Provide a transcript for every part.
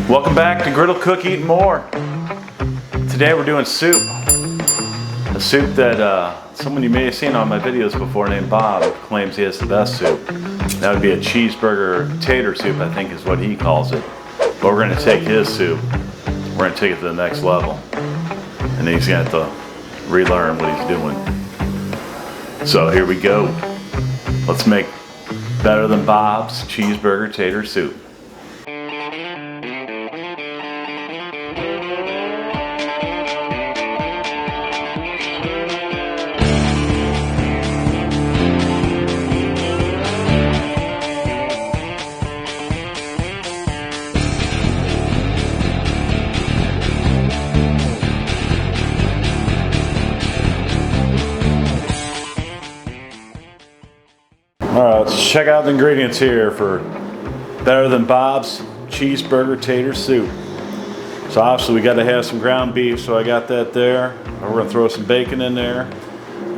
Welcome back to Griddle, Cook, Eat, and More. Today we're doing soup. A soup that someone you may have seen on my videos before named Bob claims he has the best soup. That would be a cheeseburger tater soup, I think is what he calls it. But we're going to take his soup, we're going to take it to the next level. And he's going to have to relearn what he's doing. So here we go. Let's make better than Bob's cheeseburger tater soup. Alright, let's check out the ingredients here for better than Bob's cheeseburger tater soup. So obviously we got to have some ground beef, so I got that there. We're going to throw some bacon in there.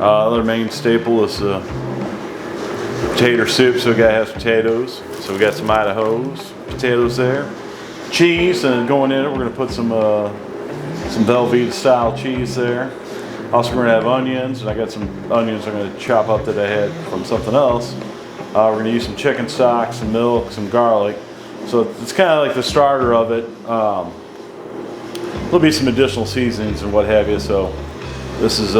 Other main staple is tater soup, so we got to have potatoes. So we got some Idaho's potatoes there. Cheese, and going in it we're going to put some Velveeta style cheese there. Also, we're going to have onions, and I got some onions I'm going to chop up that I had from something else. We're going to use some chicken stock, some milk, some garlic. So it's kind of like the starter of it. There'll be some additional seasonings and what have you. So this is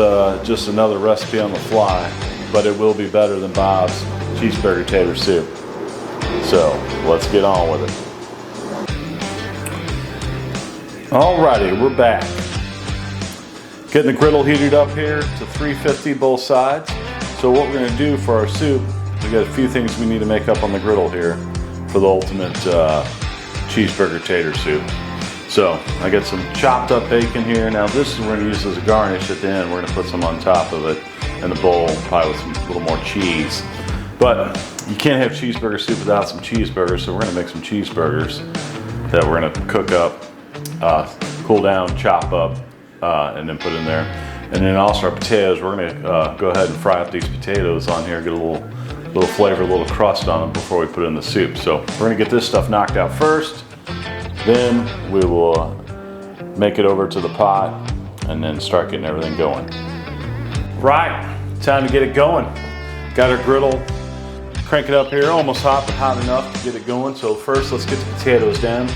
just another recipe on the fly, but it will be better than Bob's cheeseburger tater soup. So let's get on with it. Alrighty, we're back. Getting the griddle heated up here to 350 both sides. So what we're going to do for our soup, we got a few things we need to make up on the griddle here for the ultimate cheeseburger tater soup. So I got some chopped up bacon here. Now this is we're going to use as a garnish at the end. We're going to put some on top of it in the bowl, probably with some little more cheese. But you can't have cheeseburger soup without some cheeseburgers, so we're going to make some cheeseburgers that we're going to cook up, cool down, chop up, and then put in there. And then also our potatoes, we're going to go ahead and fry up these potatoes on here, get a little flavor, a little crust on them before we put it in the soup. So we're going to get this stuff knocked out first, then we will make it over to the pot and then start getting everything going. Right, time to get it going. Got our griddle, crank it up here, almost hot, but hot enough to get it going. So first let's get the potatoes down.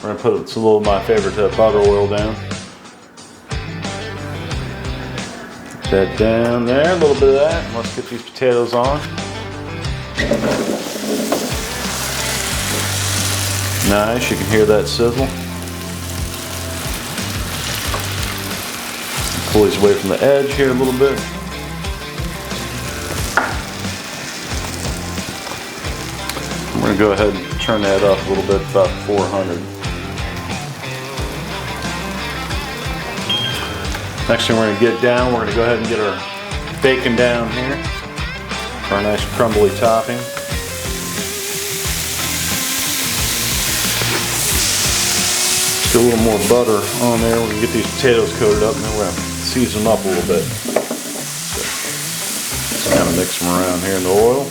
We're going to put a little of my favorite butter oil down. That down there, a little bit of that, and let's get these potatoes on. Nice, you can hear that sizzle. Pull these away from the edge here a little bit. I'm going to go ahead and turn that up a little bit, about 400. Next thing we're going to get down, we're going to go ahead and get our bacon down here for a nice crumbly topping. Get a little more butter on there. We're going to get these potatoes coated up and then we're going to season them up a little bit. So, just kind of mix them around here in the oil.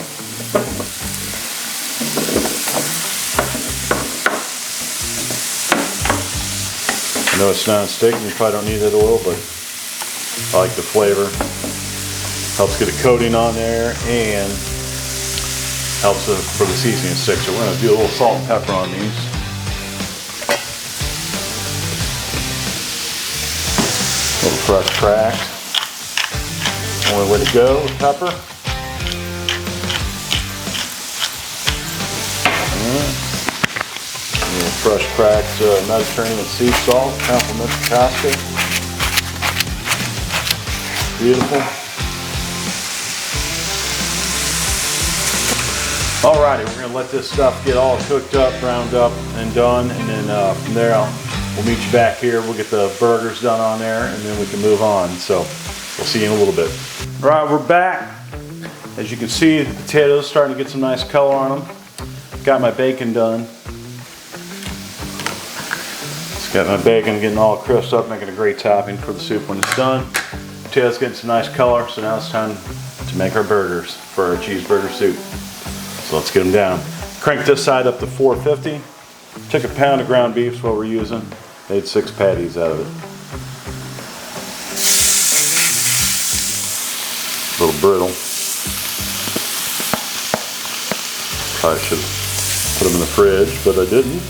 I know it's non-stick and you probably don't need that oil, but I like the flavor. Helps get a coating on there and helps for the seasoning to stick. So we're going to do a little salt and pepper on these. A little fresh cracked. Only way to go with pepper. A little fresh cracked Mediterranean sea salt, complements the pasta. Beautiful. Alrighty, we're going to let this stuff get all cooked up, browned up, and done. And then from there, we'll meet you back here. We'll get the burgers done on there, and then we can move on. So we'll see you in a little bit. Alright, we're back. As you can see, the potatoes starting to get some nice color on them. Got my bacon done. Just got my bacon getting all crisped up, making a great topping for the soup when it's done. Potatoes getting some nice color, so now it's time to make our burgers for our cheeseburger soup. So let's get them down. Crank this side up to 450. Took a pound of ground beef is what we're using. Made 6 patties out of it. A little brittle. Probably should put them in the fridge, but I didn't.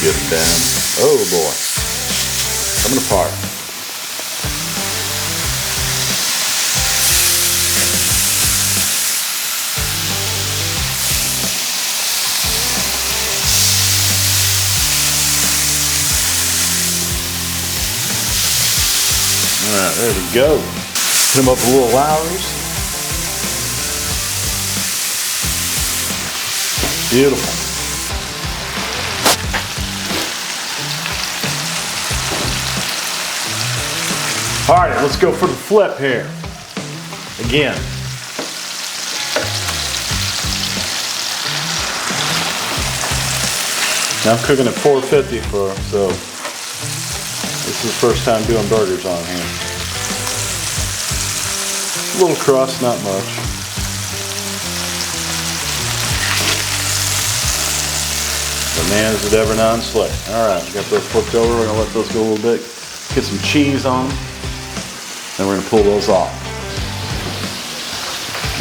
Get it down. Oh boy. Coming apart. Alright, there we go. Put them up with a little Lowry's. Beautiful. Alright, let's go for the flip here. Again. Now I'm cooking at 450 so this is the first time doing burgers on here. A little crust, not much. But man, is it ever non-slick. Alright, got those flipped over. We're going to let those go a little bit. Get some cheese on them. Then we're going to pull those off.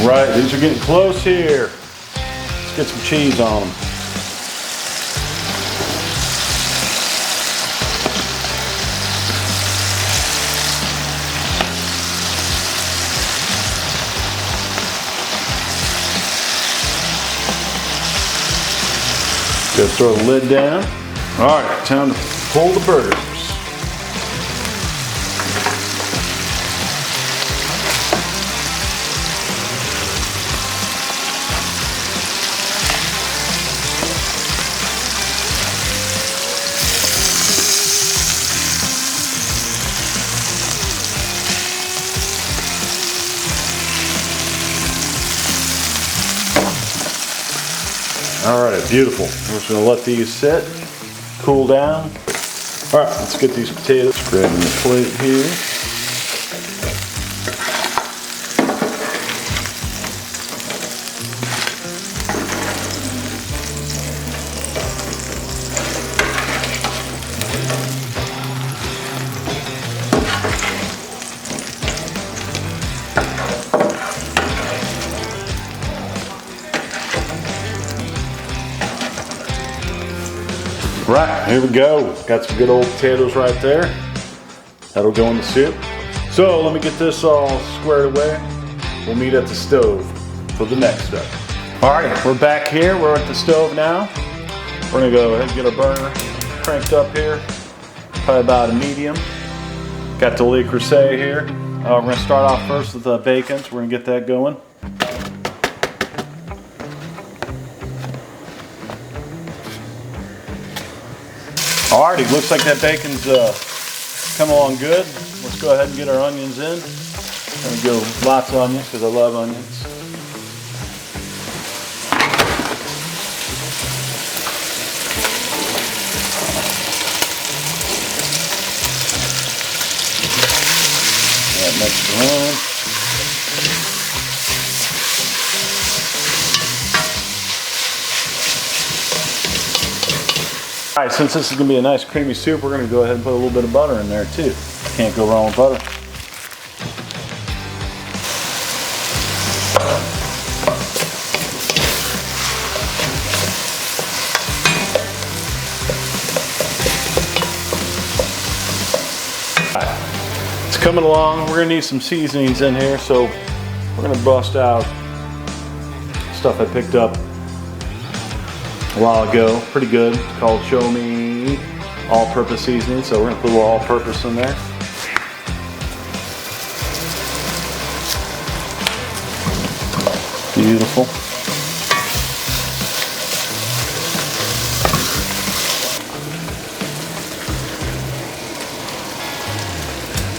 Right, these are getting close here. Let's get some cheese on them. Just throw the lid down. All right, time to pull the burgers. All right, beautiful. We're just gonna let these sit, cool down. All right, let's get these potatoes. Grabbing the plate here. Right, here we go. Got some good old potatoes right there. That'll go in the soup. So let me get this all squared away. We'll meet at the stove for the next step. All right, we're back here. We're at the stove now. We're gonna go ahead and get our burner cranked up here. Probably about a medium. Got the Le Creuset here. We're gonna start off first with the bacon, so we're gonna get that going. Alrighty, looks like that bacon's come along good. Let's go ahead and get our onions in. I'm gonna go lots of onions because I love onions. That mixed around. All right, since this is gonna be a nice creamy soup, we're gonna go ahead and put a little bit of butter in there too. Can't go wrong with butter. All right, it's coming along. We're gonna need some seasonings in here, so we're gonna bust out stuff I picked up a while ago, pretty good. It's called Show Me All-Purpose Seasoning, so we're gonna put a little all-purpose in there. Beautiful.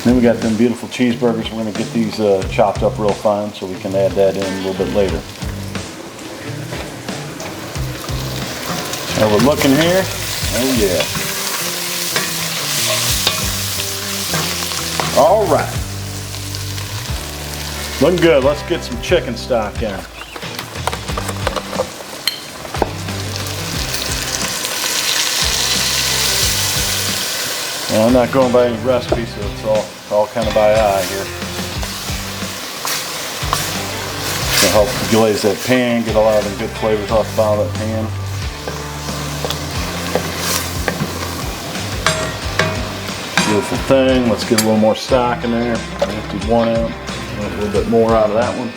Then we got them beautiful cheeseburgers. We're gonna get these chopped up real fine so we can add that in a little bit later. Now we're looking here. Oh yeah. All right. Looking good. Let's get some chicken stock in. I'm not going by any recipe, so it's all kind of by eye here. It's gonna help glaze that pan, get a lot of them good flavors off the bottom of that pan. Beautiful thing. Let's get a little more stock in there. I emptied one out. A little bit more out of that one.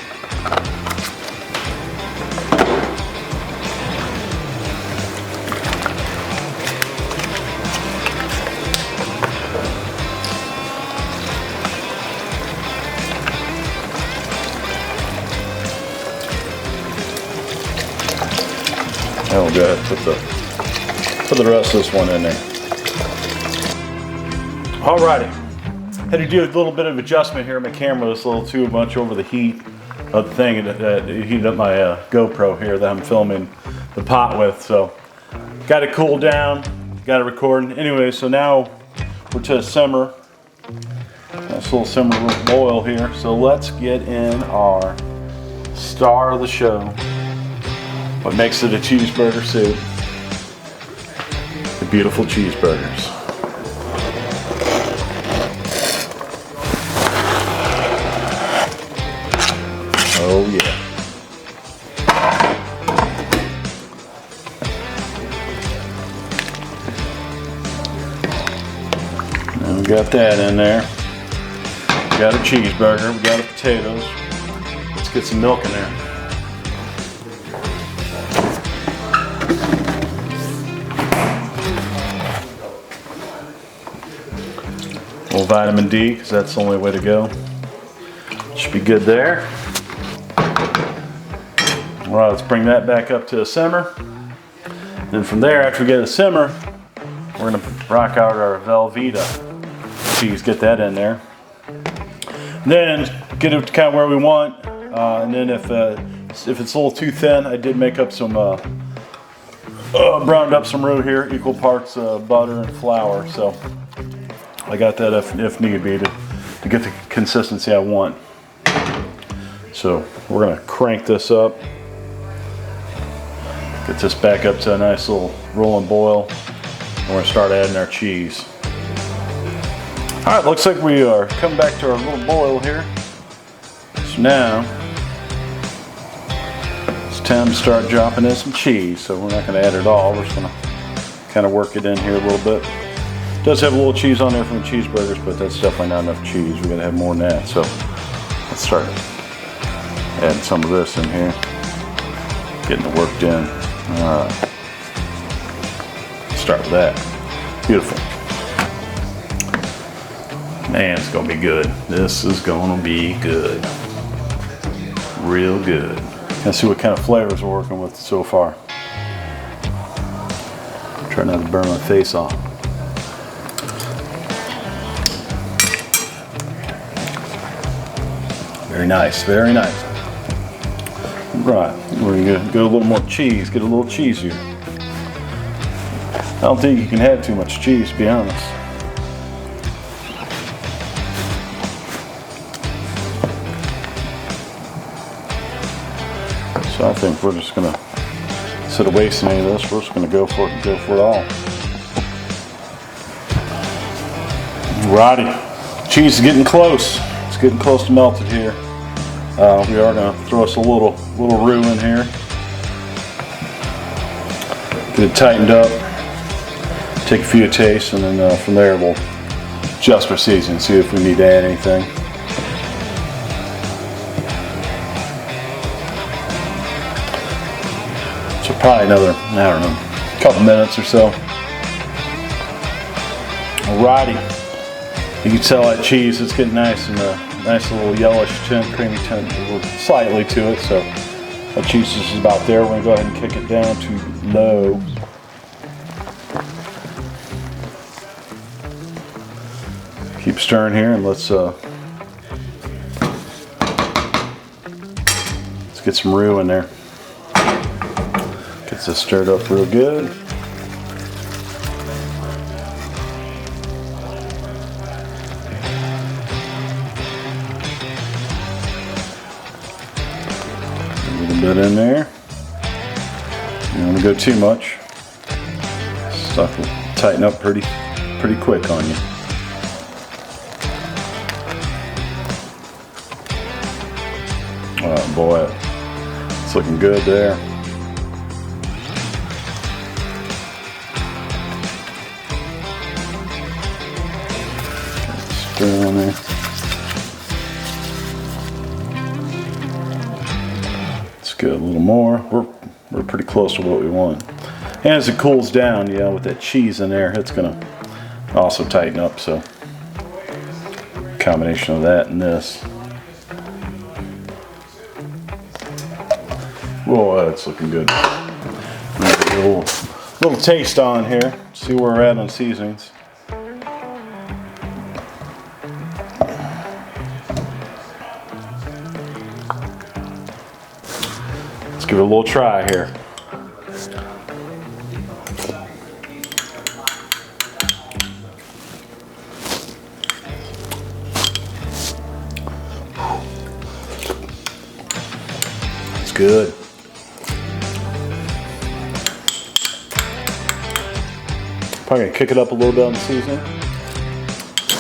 Oh, go ahead, put the rest of this one in there. Alrighty, had to do a little bit of adjustment here. My camera was a little too much over the heat of the thing that heated up my GoPro here that I'm filming the pot with. So got it cooled down, got it recording. Anyway, so now we're to a simmer. Nice little simmer with boil here. So let's get in our star of the show. What makes it a cheeseburger soup? The beautiful cheeseburgers. Oh yeah. And we got that in there. We got a cheeseburger, we got the potatoes. Let's get some milk in there. A little vitamin D, because that's the only way to go. Should be good there. All right, let's bring that back up to a simmer. Then from there, after we get a simmer, we're gonna rock out our Velveeta cheese, get that in there. Then get it kind of where we want. And then if it's a little too thin, I did make up some, browned up some roux here, equal parts butter and flour. So I got that if need be to get the consistency I want. So we're gonna crank this up. Get this back up to a nice little rolling boil. And we're gonna start adding our cheese. All right, looks like we are coming back to our little boil here. So now, it's time to start dropping in some cheese. So we're not gonna add it all. We're just gonna kind of work it in here a little bit. It does have a little cheese on there from the cheeseburgers, but that's definitely not enough cheese. We gotta have more than that. So let's start adding some of this in here. Getting it worked in. All right. Start with that. Beautiful. Man, it's gonna be good. This is gonna be good. Real good. Let's see what kind of flavors we're working with so far. Try not to burn my face off. Very nice, very nice. Right, we're gonna go a little more cheese, get a little cheesier. I don't think you can have too much cheese, to be honest. So I think we're just gonna, instead of wasting any of this, we're just gonna go for it and go for it all. Righty, cheese is getting close. It's getting close to melted here. We are going to throw us a little roux in here. Get it tightened up. Take a few tastes, and then from there we'll adjust our seasoning, see if we need to add anything. So probably another, I don't know, couple minutes or so. Alrighty. You can tell that cheese is getting nice and nice little yellowish tint, creamy tint, slightly to it. So that cheese is about there. We're gonna go ahead and kick it down to low. Keep stirring here, and let's get some roux in there. Gets this stirred up real good. Bit in there. You don't want to go too much. Stuff will tighten up pretty pretty quick on you. Oh boy, it's looking good there. Stir on there. Let's get a little more. We're pretty close to what we want. And as it cools down, yeah, with that cheese in there, it's gonna also tighten up. So, combination of that and this. Whoa, that's looking good. Get a little taste on here. See where we're at on seasonings. Let's give it a little try here. It's good. Probably gonna kick it up a little bit on the seasoning.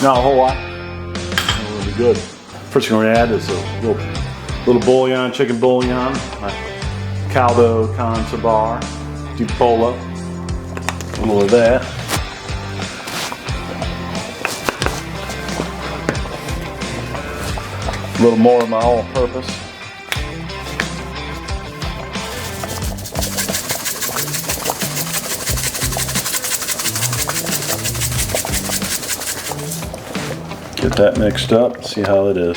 Not a whole lot. It'll be good. First thing we're gonna add is a little bouillon, chicken bouillon, my caldo con sabar, di pollo. A little of that. A little more of my all-purpose. Get that mixed up, see how it is.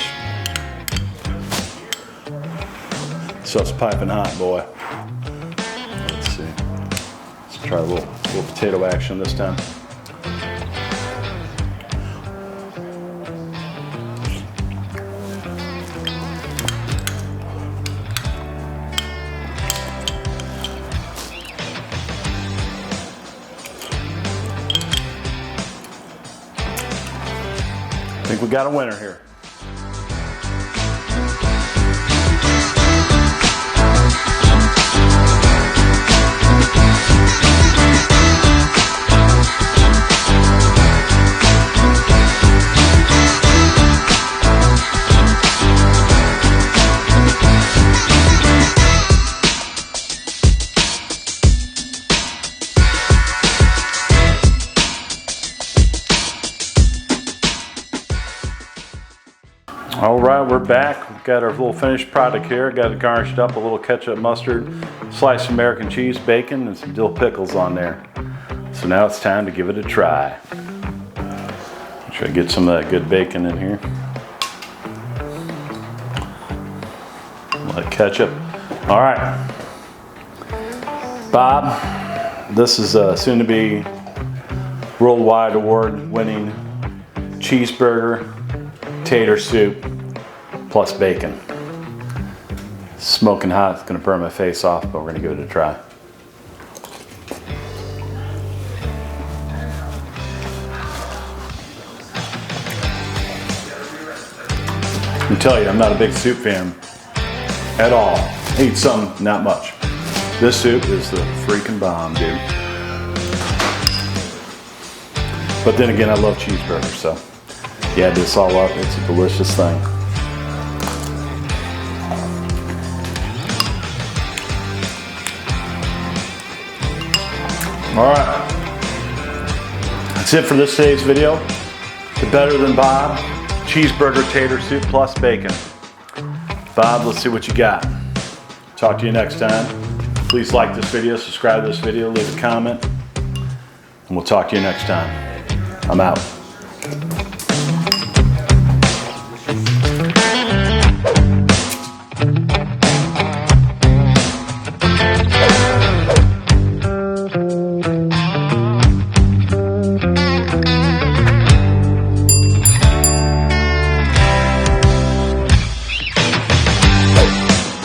Stuff's piping hot, boy. Let's see. Let's try a little potato action this time. I think we got a winner here. All right, we're back. We've got our little finished product here. Got it garnished up, a little ketchup, mustard, sliced American cheese, bacon, and some dill pickles on there. So now it's time to give it a try. Try to get some of that good bacon in here. Like ketchup. All right, Bob, this is soon to be worldwide award-winning cheeseburger tater soup plus bacon. Smoking hot, it's gonna burn my face off, but we're gonna give it a try. I can tell you, I'm not a big soup fan at all. I eat some, not much. This soup is the freaking bomb, dude. But then again, I love cheeseburgers, so you add this all up, it's a delicious thing. All right, that's it for this today's video. The Better Than Bob Cheeseburger Tater Soup plus Bacon. Bob, let's see what you got. Talk to you next time. Please like this video, subscribe to this video, leave a comment, and we'll talk to you next time. I'm out.